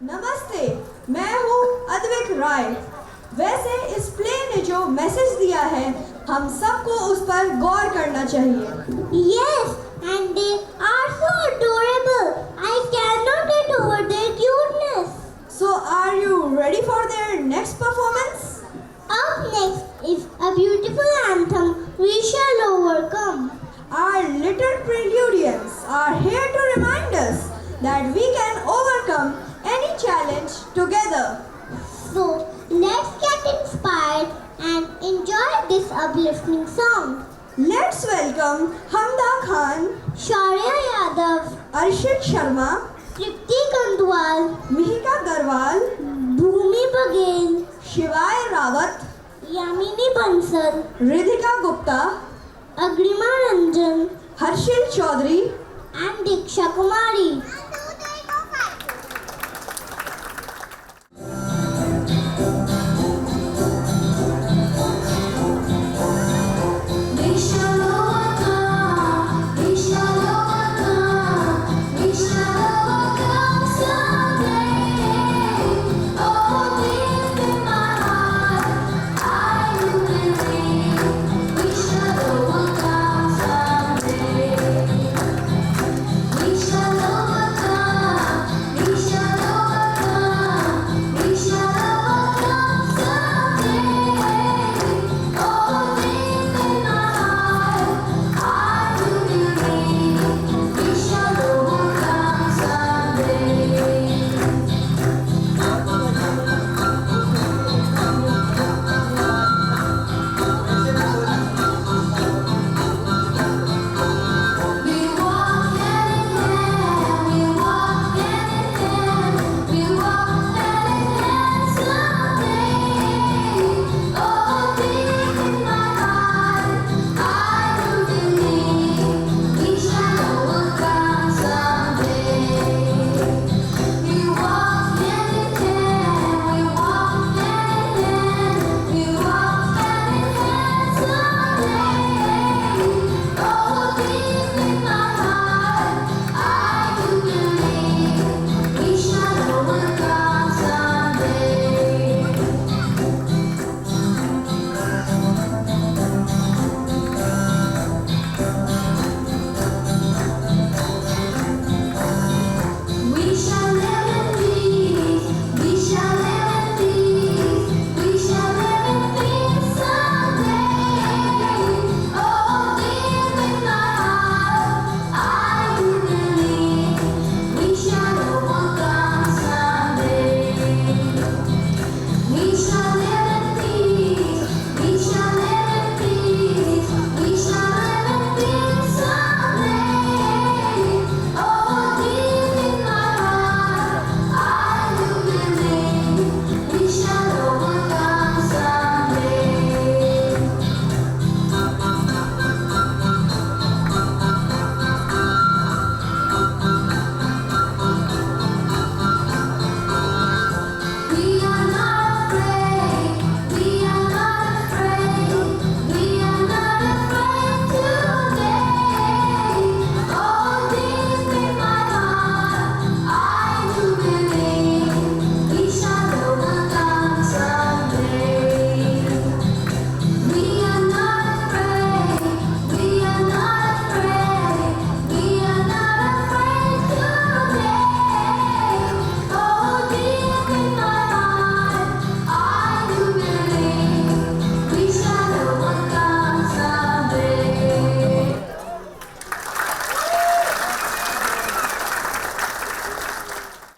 नमस्ते, मैं हूँ अद्विक राय। वैसे इस प्ले ने जो मैसेज दिया है, हम सबको उस पर गौर करना चाहिए। Yes, and they are so adorable. I cannot get over their cuteness. So are you ready for their next performance? Up next is a beautiful anthem, We Shall Overcome. Our little preludians are here to remind us that we can overcome any challenge together. So let's get inspired and enjoy this uplifting song. Let's welcome Hamda Khan, Shaurya Yadav, Arshit Sharma, Tripti Kandwal, Mihika Garwal, Bhumi Baghel, Shivay Rawat, Yamini Bansal, Ridhika Gupta, Agrima Ranjan, Harshil Chaudhary, and Diksha Kumari.